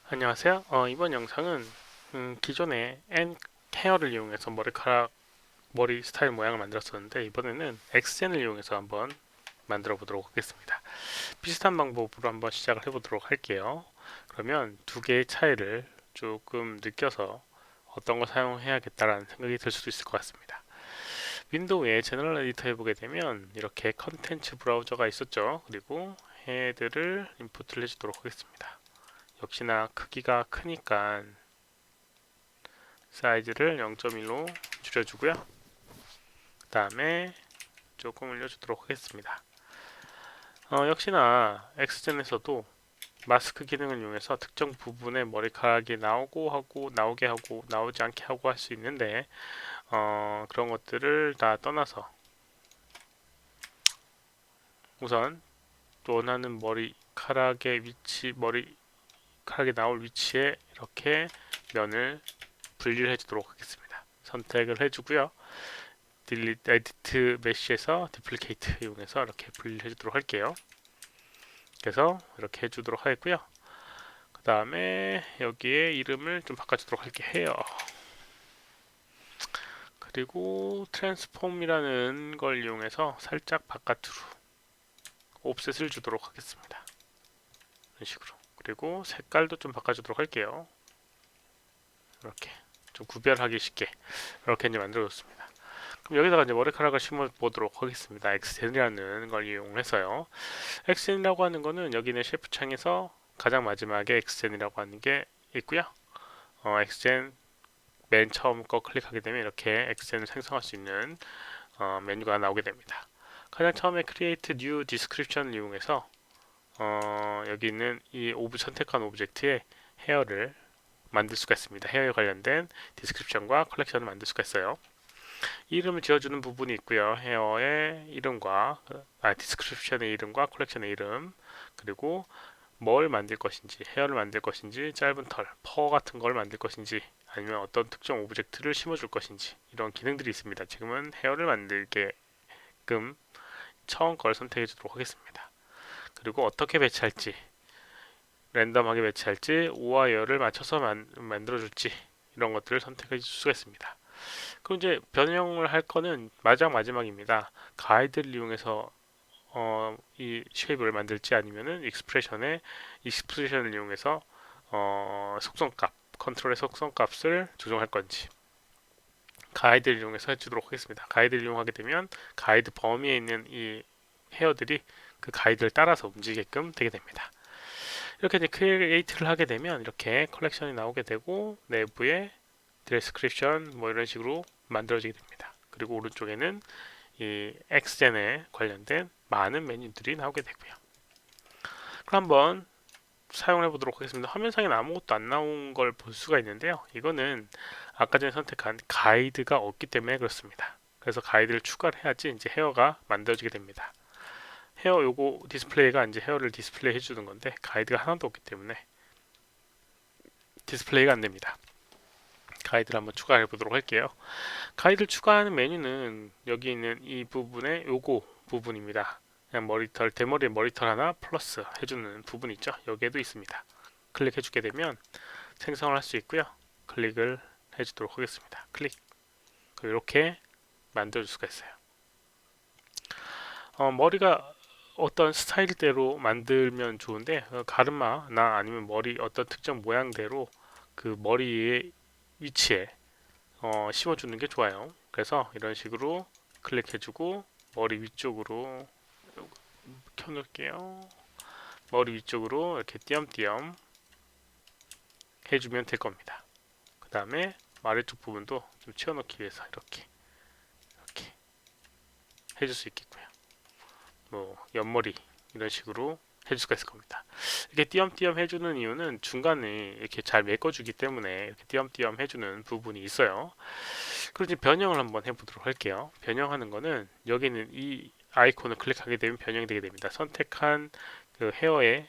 안녕하세요. 이번 영상은 기존에 N 헤어를 이용해서 머리 스타일 모양을 만들었었는데 이번에는 X젠을 이용해서 한번 만들어 보도록 하겠습니다. 비슷한 방법으로 한번 시작을 해보도록 할게요. 그러면 두 개의 차이를 조금 느껴서 어떤 걸 사용해야겠다라는 생각이 들 수도 있을 것 같습니다. 윈도우에 제너럴 에디터 해보게 되면 이렇게 컨텐츠 브라우저가 있었죠. 그리고 헤드를 인풋을 해주도록 하겠습니다. 역시나 크기가 크니까 사이즈를 0.1로 줄여주고요. 그 다음에 조금 올려주도록 하겠습니다. 역시나 X젠에서도 마스크 기능을 이용해서 특정 부분에 머리카락이 나오게 하고 나오지 않게 하고 할 수 있는데 그런 것들을 다 떠나서 우선 원하는 머리카락이 나올 위치에 이렇게 면을 분리를 해주도록 하겠습니다. 선택을 해주고요. 딜리트 에디트 메쉬에서 디플리케이트 이용해서 이렇게 분리를 해주도록 할게요. 그래서 이렇게 해주도록 하겠고요. 그 다음에 여기에 이름을 좀 바꿔주도록 할게요. 그리고 트랜스폼이라는 걸 이용해서 살짝 바깥으로 옵셋을 주도록 하겠습니다. 이런 식으로. 그리고 색깔도 좀 바꿔주도록 할게요. 이렇게 좀 구별하기 쉽게 이렇게 이제 만들어줬습니다. 그럼 여기다가 이제 머리카락을 심어 보도록 하겠습니다. 엑스텐이라는 걸 이용해서요. 엑스텐이라고 하는 거는 여기 있는 셰프 창에서 가장 마지막에 엑스텐이라고 하는 게 있고요. 엑스텐 맨 처음 거 클릭하게 되면 이렇게 엑스텐을 생성할 수 있는 메뉴가 나오게 됩니다. 가장 처음에 Create New Description을 이용해서 여기 있는 이 선택한 오브젝트에 헤어를 만들 수가 있습니다. 헤어에 관련된 디스크립션과 컬렉션을 만들 수가 있어요. 이름을 지어주는 부분이 있고요. 헤어의 이름과 디스크립션의 이름과 컬렉션의 이름, 그리고 뭘 만들 것인지, 헤어를 만들 것인지, 짧은 털, 퍼 같은 걸 만들 것인지, 아니면 어떤 특정 오브젝트를 심어줄 것인지, 이런 기능들이 있습니다. 지금은 헤어를 만들게끔 처음 걸 선택해 주도록 하겠습니다. 그리고 어떻게 배치할지, 랜덤하게 배치할지, 오와이어를 맞춰서 만들어줄지, 이런 것들을 선택해 줄 수가 있습니다. 그럼 이제 변형을 할 거는 마지막입니다. 가이드를 이용해서 이 쉐입을 만들지 아니면은 익스프레션을 이용해서 속성값 컨트롤의 속성값을 조정할 건지 가이드를 이용해서 해주도록 하겠습니다. 가이드를 이용하게 되면 가이드 범위에 있는 이 헤어들이 그 가이드를 따라서 움직이게끔 되게 됩니다. 이렇게 이제 크리에이트를 하게 되면 이렇게 컬렉션이 나오게 되고 내부에 디스크립션 뭐 이런 식으로 만들어지게 됩니다. 그리고 오른쪽에는 이 엑스젠에 관련된 많은 메뉴들이 나오게 되고요. 그럼 한번 사용해 보도록 하겠습니다. 화면상에 아무것도 안 나온 걸 볼 수가 있는데요. 이거는 아까 전에 선택한 가이드가 없기 때문에 그렇습니다. 그래서 가이드를 추가를 해야지 이제 헤어가 만들어지게 됩니다. 헤어 요거 디스플레이가 이제 헤어를 디스플레이 해주는 건데 가이드가 하나도 없기 때문에 디스플레이가 안 됩니다. 가이드를 한번 추가해 보도록 할게요. 가이드를 추가하는 메뉴는 여기 있는 이 부분의 요거 부분입니다. 그냥 대머리에 머리털 하나 플러스 해주는 부분 있죠. 여기에도 있습니다. 클릭해 주게 되면 생성을 할 수 있고요. 클릭을 해주도록 하겠습니다. 클릭. 이렇게 만들어 줄 수가 있어요. 머리가 어떤 스타일대로 만들면 좋은데 가르마나 아니면 머리 어떤 특정 모양대로 그 머리의 위치에 심어주는 게 좋아요. 그래서 이런 식으로 클릭해주고 머리 위쪽으로 켜놓을게요. 머리 위쪽으로 이렇게 띄엄띄엄 해주면 될 겁니다. 그 다음에 아래쪽 부분도 좀 치워놓기 위해서 이렇게 해줄 수 있겠고요. 뭐 옆머리 이런 식으로 해줄 수가 있을 겁니다. 이렇게 띄엄띄엄 해주는 이유는 중간에 이렇게 잘 메꿔주기 때문에 이렇게 띄엄띄엄 해주는 부분이 있어요. 그럼 이제 변형을 한번 해보도록 할게요. 변형하는 거는 여기는 이 아이콘을 클릭하게 되면 변형이 되게 됩니다. 선택한 그 헤어의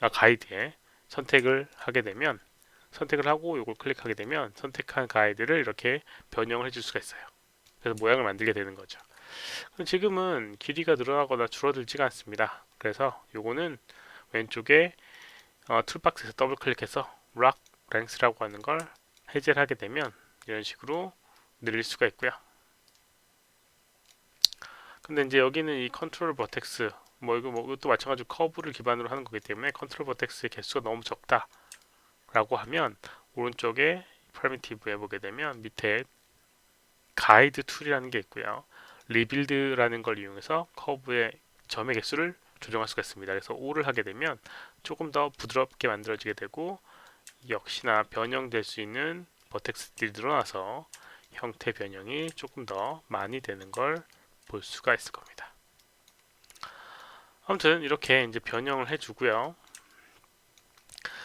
가이드에 선택을 하고 이걸 클릭하게 되면 선택한 가이드를 이렇게 변형을 해줄 수가 있어요. 그래서 모양을 만들게 되는 거죠. 그럼 지금은 길이가 늘어나거나 줄어들지가 않습니다. 그래서 요거는 왼쪽에 툴박스에서 더블 클릭해서 락 랭스라고 하는 걸 해제를 하게 되면 이런 식으로 늘릴 수가 있고요. 근데 이제 여기는 이 컨트롤 버텍스 이것도 마찬가지로 커브를 기반으로 하는 거기 때문에 컨트롤 버텍스의 개수가 너무 적다 라고 하면 오른쪽에 프리미티브에 보게 되면 밑에 가이드 툴이라는 게 있고요. 리빌드라는 걸 이용해서 커브의 점의 개수를 조정할 수가 있습니다. 그래서 5를 하게 되면 조금 더 부드럽게 만들어지게 되고 역시나 변형될 수 있는 버텍스들이 늘어나서 형태 변형이 조금 더 많이 되는 걸 볼 수가 있을 겁니다. 아무튼 이렇게 이제 변형을 해주고요.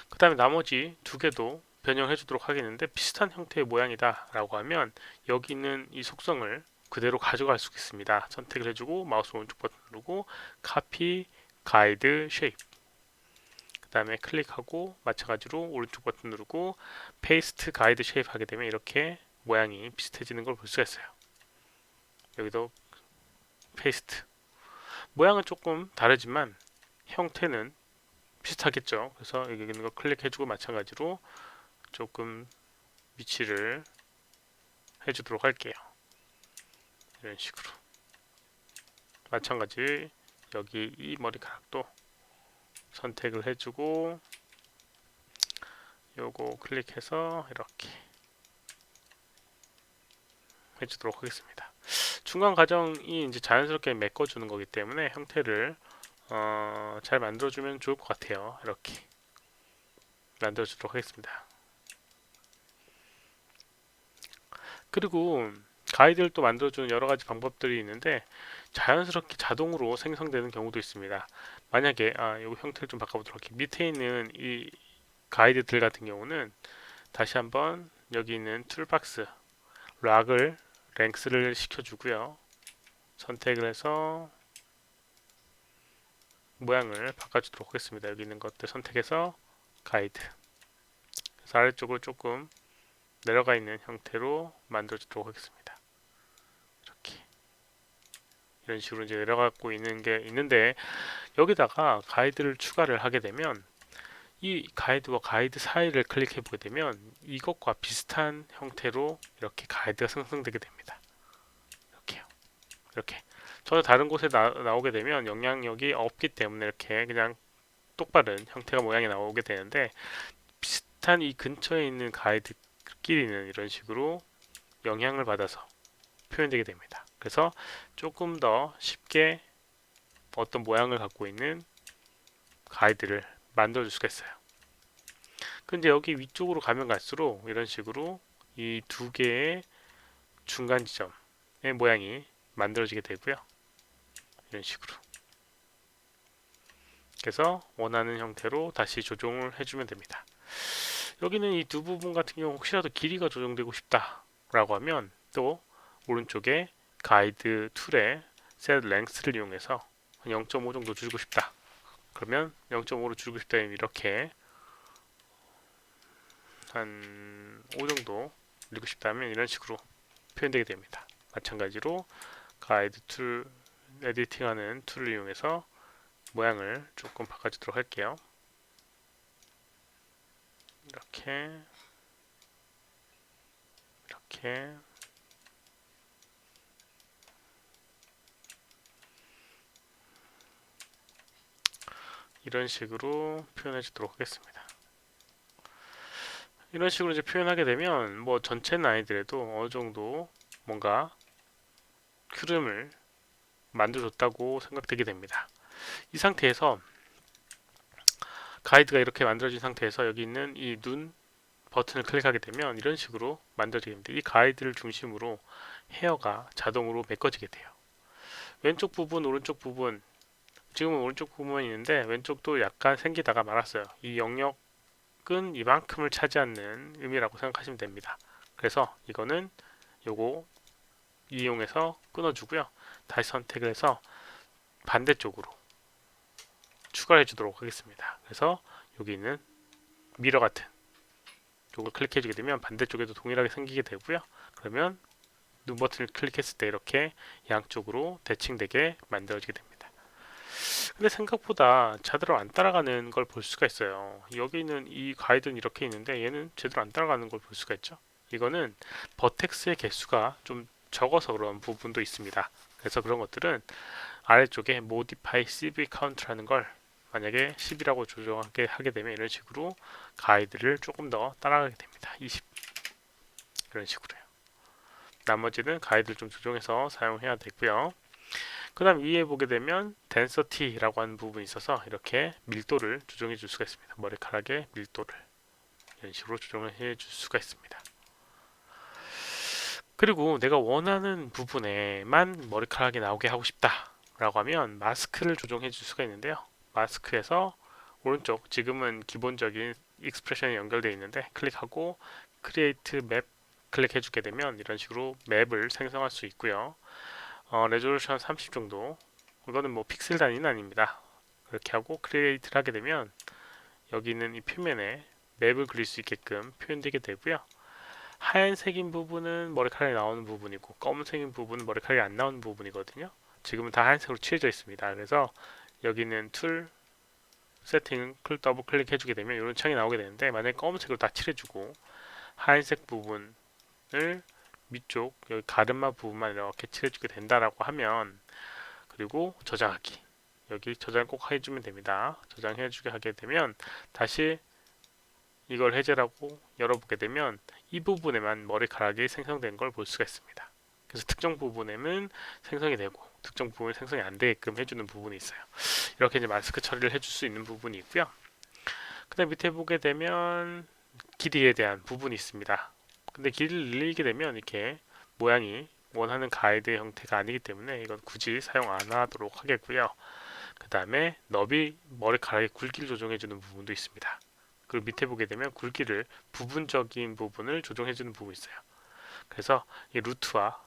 그 다음에 나머지 두 개도 변형해 주도록 하겠는데 비슷한 형태의 모양이다 라고 하면 여기 있는 이 속성을 그대로 가져갈 수 있습니다. 선택을 해주고 마우스 오른쪽 버튼 누르고 카피 가이드 쉐입 그 다음에 클릭하고 마찬가지로 오른쪽 버튼 누르고 페이스트 가이드 쉐입 하게 되면 이렇게 모양이 비슷해지는 걸 볼 수가 있어요. 여기도 페이스트 모양은 조금 다르지만 형태는 비슷하겠죠. 그래서 여기 있는 거 클릭해주고 마찬가지로 조금 위치를 해주도록 할게요. 이런 식으로 마찬가지 여기 이 머리카락도 선택을 해주고 요거 클릭해서 이렇게 해주도록 하겠습니다. 중간 과정이 이제 자연스럽게 메꿔주는 거기 때문에 형태를 잘 만들어주면 좋을 것 같아요. 이렇게 만들어주도록 하겠습니다. 그리고 가이드를 또 만들어주는 여러가지 방법들이 있는데 자연스럽게 자동으로 생성되는 경우도 있습니다. 만약에 이 형태를 좀 바꿔보도록 할게요. 밑에 있는 이 가이드들 같은 경우는 다시 한번 여기 있는 툴박스 락을 랭스를 시켜주고요. 선택을 해서 모양을 바꿔주도록 하겠습니다. 여기 있는 것들 선택해서 가이드 그래서 아래쪽으로 조금 내려가 있는 형태로 만들어주도록 하겠습니다. 이렇게 이런 식으로 이제 내려가고 있는 게 있는데 여기다가 가이드를 추가를 하게 되면 이 가이드와 가이드 사이를 클릭해 보게 되면 이것과 비슷한 형태로 이렇게 가이드가 생성되게 됩니다. 이렇게요. 이렇게 전혀 다른 곳에 나오게 되면 영향력이 없기 때문에 이렇게 그냥 똑바른 형태가 모양이 나오게 되는데 비슷한 이 근처에 있는 가이드끼리는 이런 식으로 영향을 받아서 표현되게 됩니다. 그래서 조금 더 쉽게 어떤 모양을 갖고 있는 가이드를 만들어 줄 수가 있어요. 근데 여기 위쪽으로 가면 갈수록 이런 식으로 이 두 개의 중간 지점의 모양이 만들어지게 되고요. 이런 식으로 그래서 원하는 형태로 다시 조정을 해주면 됩니다. 여기는 이 두 부분 같은 경우 혹시라도 길이가 조정되고 싶다 라고 하면 또 오른쪽에 가이드 툴에 set length를 이용해서 0.5 정도 줄이고 싶다 그러면 0.5로 줄이고 싶다면 이렇게 한 5 정도 올리고 싶다면 이런 식으로 표현되게 됩니다. 마찬가지로 가이드 툴 에디팅하는 툴을 이용해서 모양을 조금 바꿔주도록 할게요. 이렇게 이런 식으로 표현해 주도록 하겠습니다. 이런 식으로 이제 표현하게 되면 뭐 전체는 아니더라도 어느 정도 뭔가 흐름을 만들어줬다고 생각되게 됩니다. 이 상태에서 가이드가 이렇게 만들어진 상태에서 여기 있는 이 눈 버튼을 클릭하게 되면 이런 식으로 만들어지게 됩니다. 이 가이드를 중심으로 헤어가 자동으로 메꿔지게 돼요. 왼쪽 부분, 오른쪽 부분 지금은 오른쪽 부분이 있는데 왼쪽도 약간 생기다가 말았어요. 이 영역은 이만큼을 차지하는 의미라고 생각하시면 됩니다. 그래서 이거는 요거 이용해서 끊어주고요. 다시 선택을 해서 반대쪽으로 추가를 해주도록 하겠습니다. 그래서 여기 있는 미러 같은 이걸 클릭해주게 되면 반대쪽에도 동일하게 생기게 되고요. 그러면 눈 버튼을 클릭했을 때 이렇게 양쪽으로 대칭되게 만들어지게 됩니다. 근데 생각보다 제대로 안 따라가는 걸 볼 수가 있어요. 여기는 이 가이드는 이렇게 있는데 얘는 제대로 안 따라가는 걸 볼 수가 있죠. 이거는 버텍스의 개수가 좀 적어서 그런 부분도 있습니다. 그래서 그런 것들은 아래쪽에 modify CV count라는 걸 만약에 10이라고 조정하게 하게 되면 이런 식으로 가이드를 조금 더 따라가게 됩니다. 20 이런 식으로요. 나머지는 가이드를 좀 조정해서 사용해야 되고요. 그 다음 위에 보게 되면 density라고 하는 부분이 있어서 이렇게 밀도를 조정해 줄 수가 있습니다. 머리카락의 밀도를 이런 식으로 조정을 해 줄 수가 있습니다. 그리고 내가 원하는 부분에만 머리카락이 나오게 하고 싶다 라고 하면 마스크를 조정해 줄 수가 있는데요. 마스크에서 오른쪽 지금은 기본적인 익스프레션이 연결되어 있는데 클릭하고 크리에이트 맵 클릭해 주게 되면 이런 식으로 맵을 생성할 수 있고요. 레졸루션 30 정도, 이거는 뭐 픽셀 단위는 아닙니다. 그렇게 하고 크리에이트를 하게 되면 여기 있는 이 표면에 맵을 그릴 수 있게끔 표현되게 되고요. 하얀색인 부분은 머리카락이 나오는 부분이고 검은색인 부분은 머리카락이 안 나오는 부분이거든요. 지금은 다 하얀색으로 칠해져 있습니다. 그래서 여기 있는 툴 세팅 더블 클릭해 주게 되면 이런 창이 나오게 되는데, 만약에 검은색으로 다 칠해주고 하얀색 부분을 밑쪽 여기 가르마 부분만 이렇게 칠해주게 된다라고 하면, 그리고 저장하기, 여기 저장 꼭 해주면 됩니다. 저장해주게 하게 되면 다시 이걸 해제라고 열어보게 되면 이 부분에만 머리카락이 생성된 걸 볼 수가 있습니다. 그래서 특정 부분에는 생성이 되고 특정 부분이 생성이 안 되게끔 해주는 부분이 있어요. 이렇게 이제 마스크 처리를 해줄 수 있는 부분이 있고요. 그 다음 밑에 보게 되면 길이에 대한 부분이 있습니다. 근데 길이를 늘리게 되면 이렇게 모양이 원하는 가이드 형태가 아니기 때문에 이건 굳이 사용 안 하도록 하겠고요. 그 다음에 너비, 머리카락의 굵기를 조정해주는 부분도 있습니다. 그리고 밑에 보게 되면 굵기를 부분적인 부분을 조정해주는 부분이 있어요. 그래서 이 루트와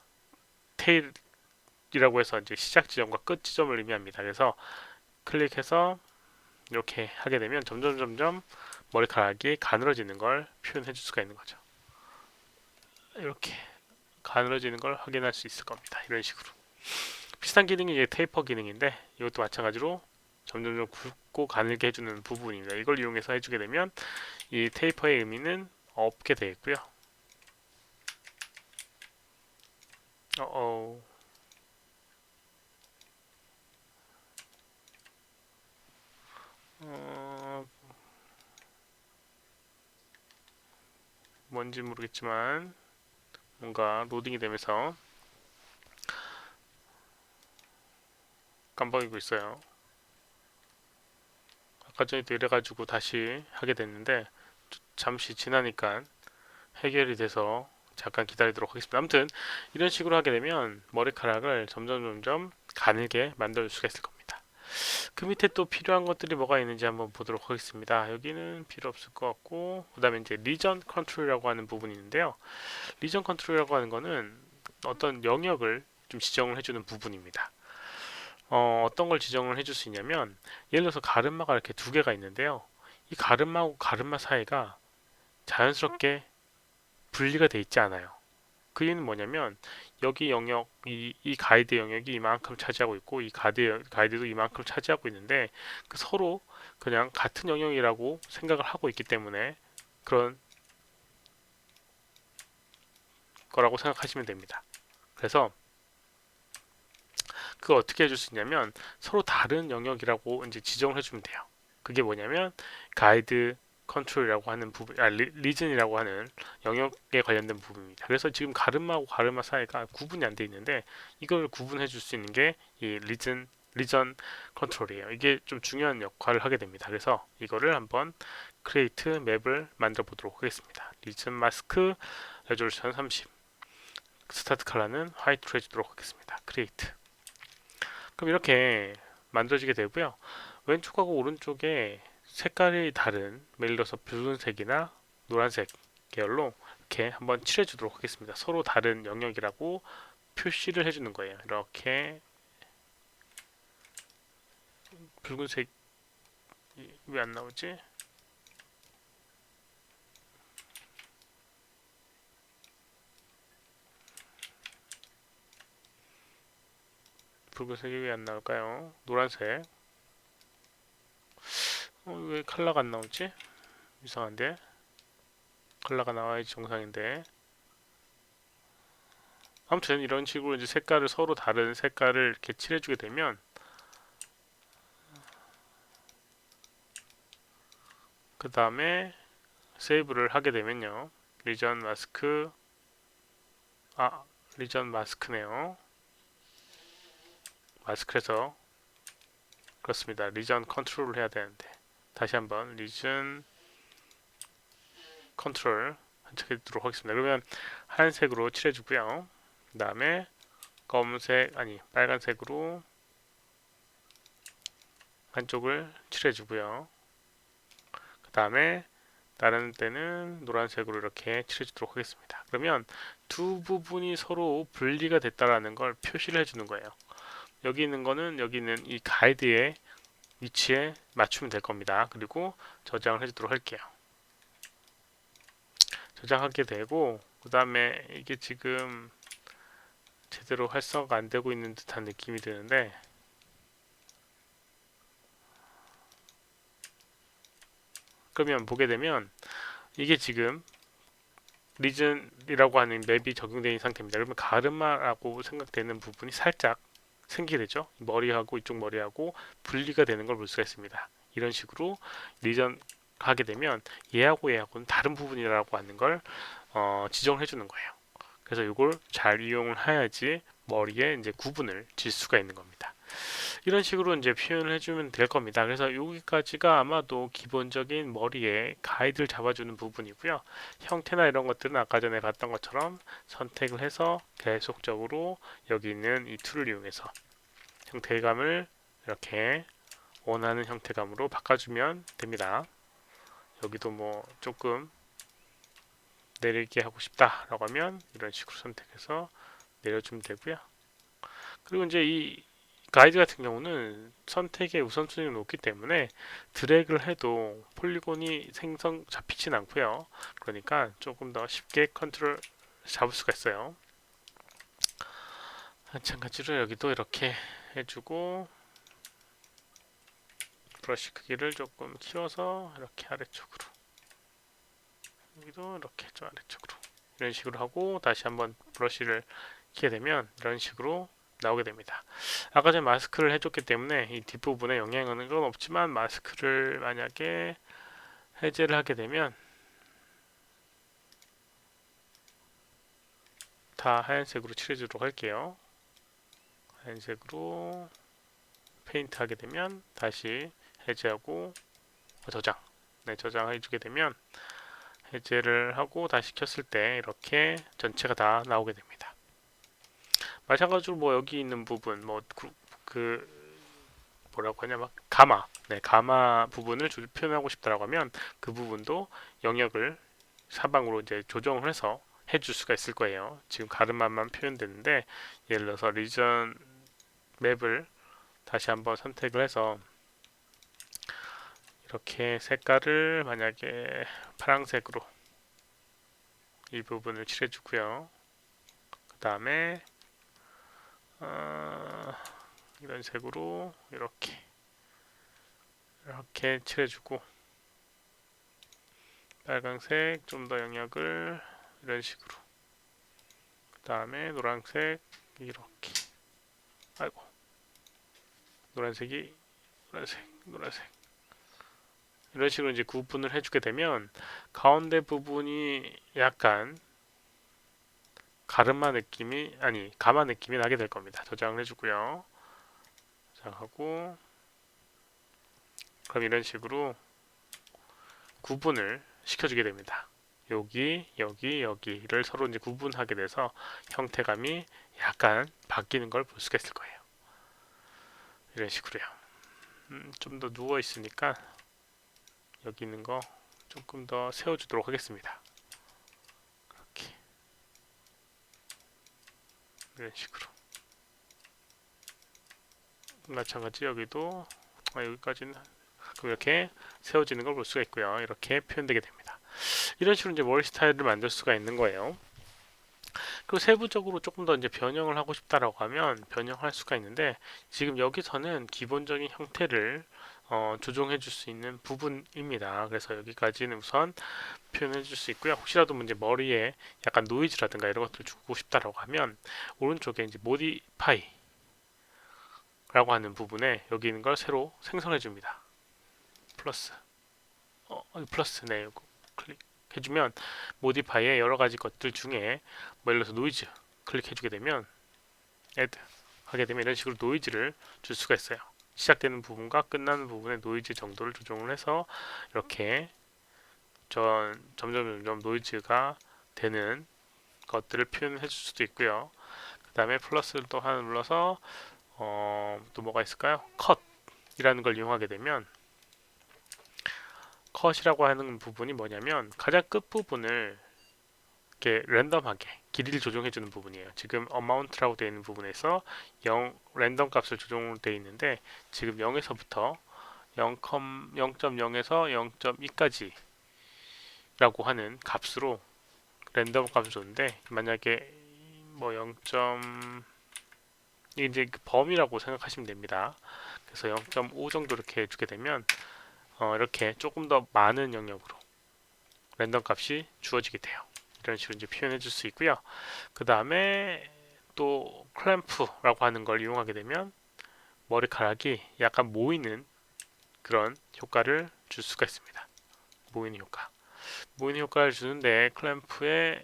테일이라고 해서 이제 시작 지점과 끝 지점을 의미합니다. 그래서 클릭해서 이렇게 하게 되면 점점 머리카락이 가늘어지는 걸 표현해 줄 수가 있는 거죠. 이렇게 가늘어지는 걸 확인할 수 있을 겁니다. 이런 식으로 비슷한 기능이 이제 테이퍼 기능인데 이것도 마찬가지로 점점 굵고 가늘게 해주는 부분입니다. 이걸 이용해서 해주게 되면 이 테이퍼의 의미는 없게 되겠고요. 어, 어, 뭔지 모르겠지만 뭔가 로딩이 되면서 깜빡이고 있어요. 아까 전에 내려가지고 다시 하게 됐는데 잠시 지나니까 해결이 돼서 잠깐 기다리도록 하겠습니다. 아무튼 이런 식으로 하게 되면 머리카락을 점점 가늘게 만들 수가 있을 겁니다. 그 밑에 또 필요한 것들이 뭐가 있는지 한번 보도록 하겠습니다. 여기는 필요 없을 것 같고, 그 다음에 이제 리전 컨트롤이라고 하는 부분이 있는데요. 리전 컨트롤이라고 하는 거는 어떤 영역을 좀 지정을 해주는 부분입니다. 어떤 걸 지정을 해줄 수 있냐면, 예를 들어서 가르마가 이렇게 두 개가 있는데요. 이 가르마하고 가르마 사이가 자연스럽게 분리가 돼 있지 않아요. 그 이유는 뭐냐면 여기 영역, 이 가이드 영역이 이만큼 차지하고 있고 이 가이드도 이만큼 차지하고 있는데 그 서로 그냥 같은 영역이라고 생각을 하고 있기 때문에 그런 거라고 생각하시면 됩니다. 그래서 그걸 어떻게 해줄 수 있냐면 서로 다른 영역이라고 이제 지정을 해주면 돼요. 그게 뭐냐면 가이드 컨트롤이라고 하는 부분, 리전이라고 하는 영역에 관련된 부분입니다. 그래서 지금 가르마하고 가르마 사이가 구분이 안 돼 있는데 이걸 구분해 줄 수 있는 게 이 리전 컨트롤이에요. 이게 좀 중요한 역할을 하게 됩니다. 그래서 이거를 한번 크리에이트 맵을 만들어 보도록 하겠습니다. 리전 마스크 레졸루션 30 스타트 컬러는 화이트로 해주도록 하겠습니다. 크리에이트. 그럼 이렇게 만들어지게 되고요. 왼쪽하고 오른쪽에 색깔이 다른, 예를 들어서 붉은색이나 노란색 계열로 이렇게 한번 칠해 주도록 하겠습니다. 서로 다른 영역이라고 표시를 해주는 거예요. 이렇게 붉은색 왜 안 나오지? 붉은색이 왜 안 나올까요? 노란색. 왜 컬러가 안 나오지? 이상한데? 컬러가 나와야지 정상인데. 아무튼 이런 식으로 이제 색깔을 서로 다른 색깔을 이렇게 칠해주게 되면 그 다음에 세이브를 하게 되면요. 리전 마스크 아 리전 마스크네요. 마스크에서 그렇습니다. 리전 컨트롤을 해야 되는데 다시 한번 리전 컨트롤 한척해두도록 하겠습니다. 그러면 하얀색으로 칠해주고요. 그 다음에 검은색 아니 빨간색으로 한쪽을 칠해주고요. 그 다음에 다른 때는 노란색으로 이렇게 칠해주도록 하겠습니다. 그러면 두 부분이 서로 분리가 됐다라는 걸 표시를 해주는 거예요. 여기 있는 거는 여기 있는 이 가이드의 위치에 맞추면 될 겁니다. 그리고 저장을 해주도록 할게요. 저장하게 되고 그 다음에 이게 지금 제대로 활성화가 안 되고 있는 듯한 느낌이 드는데 그러면 보게 되면 이게 지금 리즌이라고 하는 맵이 적용되어 있는 상태입니다. 그러면 가르마라고 생각되는 부분이 살짝 생기게 되죠. 머리하고 이쪽 머리하고 분리가 되는 걸 볼 수가 있습니다. 이런 식으로 리전 하게 되면 얘하고 얘하고는 다른 부분이라고 하는 걸 지정을 해주는 거예요. 그래서 이걸 잘 이용을 해야지 머리에 이제 구분을 질 수가 있는 겁니다. 이런 식으로 이제 표현을 해주면 될 겁니다. 그래서 여기까지가 아마도 기본적인 머리에 가이드를 잡아주는 부분이고요. 형태나 이런 것들은 아까 전에 봤던 것처럼 선택을 해서 계속적으로 여기 있는 이 툴을 이용해서 형태감을 이렇게 원하는 형태감으로 바꿔주면 됩니다. 여기도 뭐 조금 내리게 하고 싶다라고 하면 이런 식으로 선택해서 내려주면 되고요. 그리고 이제 이 가이드 같은 경우는 선택의 우선순위가 높기 때문에 드래그를 해도 폴리곤이 생성 잡히진 않고요. 그러니까 조금 더 쉽게 컨트롤 잡을 수가 있어요. 마찬가지로 여기도 이렇게 해주고 브러쉬 크기를 조금 키워서 이렇게 아래쪽으로 여기도 이렇게 좀 아래쪽으로 이런 식으로 하고 다시 한번 브러쉬를 키게 되면 이런 식으로 나오게 됩니다. 아까 전에 마스크를 해줬기 때문에 이 뒷부분에 영향은 건 없지만 마스크를 만약에 해제를 하게 되면 다 하얀색으로 칠해주도록 할게요. 하얀색으로 페인트 하게 되면 다시 해제하고 저장 저장해주게 되면 해제를 하고 다시 켰을 때 이렇게 전체가 다 나오게 됩니다. 마찬가지로 뭐 여기 있는 부분 그 뭐라고 하냐 막 가마 부분을 표현하고 싶다라고 하면 그 부분도 영역을 사방으로 이제 조정을 해서 해줄 수가 있을 거예요. 지금 가르마만 표현되는데 예를 들어서 리전 맵을 다시 한번 선택을 해서 이렇게 색깔을 만약에 파란색으로 이 부분을 칠해주고요. 그 다음에 이런 색으로 이렇게 칠해주고 빨간색 좀 더 영역을 이런 식으로 그 다음에 노란색 이렇게 아이고 노란색 이런 식으로 이제 구분을 해주게 되면 가운데 부분이 약간 가마 느낌이 나게 될 겁니다. 저장을 해주고요. 저장하고 그럼 이런 식으로 구분을 시켜주게 됩니다. 여기를 서로 이제 구분하게 돼서 형태감이 약간 바뀌는 걸 볼 수가 있을 거예요. 이런 식으로요. 좀 더 누워 있으니까 여기 있는 거 조금 더 세워주도록 하겠습니다. 이렇게 이런 식으로 마찬가지 여기도 여기까지는 이렇게 세워지는 걸 볼 수가 있고요. 이렇게 표현되게 됩니다. 이런 식으로 이제 머리 스타일을 만들 수가 있는 거예요. 그리고 세부적으로 조금 더 이제 변형을 하고 싶다라고 하면 변형할 수가 있는데 지금 여기서는 기본적인 형태를 조정해 줄 수 있는 부분입니다. 그래서 여기까지는 우선 표현해 줄 수 있고요. 혹시라도 이제 머리에 약간 노이즈라든가 이런 것들을 주고 싶다라고 하면 오른쪽에 이제 모디파이 라고 하는 부분에 여기 있는 걸 새로 생성해 줍니다. 플러스 플러스 네, 이거 클릭해주면 모디파이의 여러 가지 것들 중에 뭐 예를 들어서 노이즈 클릭해주게 되면 add 하게 되면 이런 식으로 노이즈를 줄 수가 있어요. 시작되는 부분과 끝나는 부분의 노이즈 정도를 조정을 해서 이렇게 점점 노이즈가 되는 것들을 표현해 줄 수도 있고요. 그 다음에 플러스를 또 하나 눌러서 또 뭐가 있을까요? 컷이라는 걸 이용하게 되면 컷이라고 하는 부분이 뭐냐면 가장 끝부분을 이렇게 랜덤하게 길이를 조정해 주는 부분이에요. 지금 amount라고 되어 있는 부분에서 0 랜덤 값을 조정되어 있는데 지금 0에서부터 0.0에서 0.2까지 라고 하는 값으로 랜덤 값을 줬는데 만약에 뭐 0. 이게 이제 그 범위라고 생각하시면 됩니다. 그래서 0.5 정도 이렇게 해주게 되면 이렇게 조금 더 많은 영역으로 랜덤 값이 주어지게 돼요. 이런 식으로 이제 표현해 줄 수 있고요. 그 다음에 또 클램프라고 하는 걸 이용하게 되면 머리카락이 약간 모이는 그런 효과를 줄 수가 있습니다. 모이는 효과. 모이는 효과를 주는데 클램프의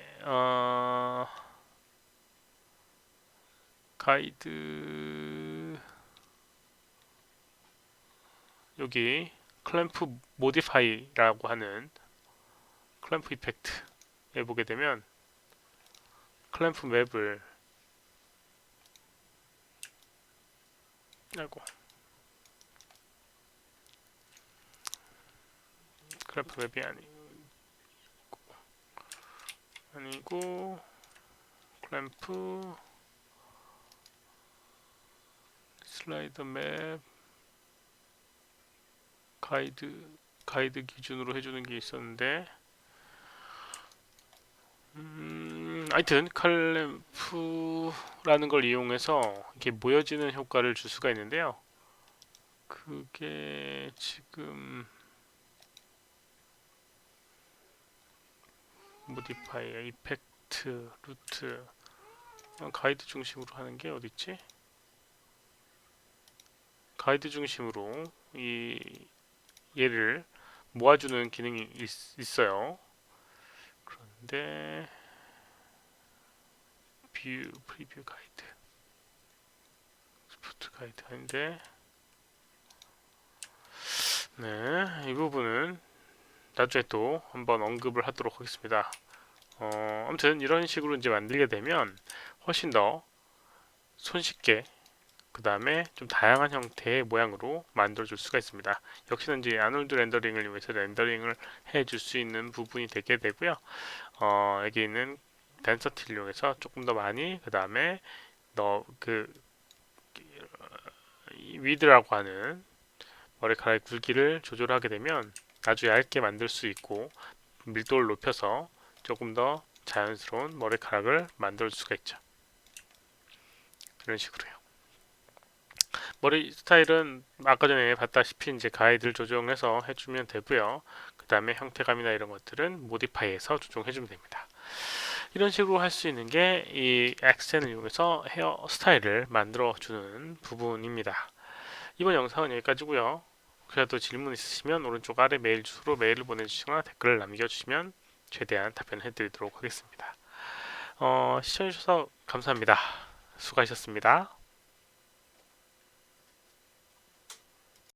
가이드 여기 클램프 모디파이라고 하는 클램프 이펙트에 보게 되면 클램프 맵을 아이고 클램프 맵이 아니고 클램프 슬라이더 맵 가이드 기준으로 해주는 게 있었는데 하여튼 클램프라는 걸 이용해서 이렇게 모여지는 효과를 줄 수가 있는데요. 그게 지금 모디파이, 이펙트, 루트 가이드 중심으로 하는 게 어디 있지? 가이드 중심으로 얘를 모아주는 기능이 있어요. 그런데 뷰 프리뷰 가이드 스포트 가이드 아닌데 네, 이 부분은 나중에 또 한번 언급을 하도록 하겠습니다. 아무튼 이런 식으로 이제 만들게 되면 훨씬 더 손쉽게 그 다음에 좀 다양한 형태의 모양으로 만들어 줄 수가 있습니다. 역시나 이제 아놀드 렌더링을 위해서 렌더링을 해 줄 수 있는 부분이 되게 되고요. 여기 있는 덴서티를 이용해서 조금 더 많이 그 다음에 위드라고 하는 머리카락의 굵기를 조절하게 되면 아주 얇게 만들 수 있고 밀도를 높여서 조금 더 자연스러운 머리카락을 만들 수가 있죠. 이런 식으로요. 머리 스타일은 아까 전에 봤다시피 이제 가이드를 조정해서 해주면 되고요. 그 다음에 형태감이나 이런 것들은 모디파이에서 조정해주면 됩니다. 이런 식으로 할 수 있는 게 이 엑센을 이용해서 헤어 스타일을 만들어주는 부분입니다. 이번 영상은 여기까지고요. 혹시라도 질문 있으시면 오른쪽 아래 메일 주소로 메일을 보내주시거나 댓글을 남겨주시면 최대한 답변해 드리도록 하겠습니다. 시청해주셔서 감사합니다. 수고하셨습니다.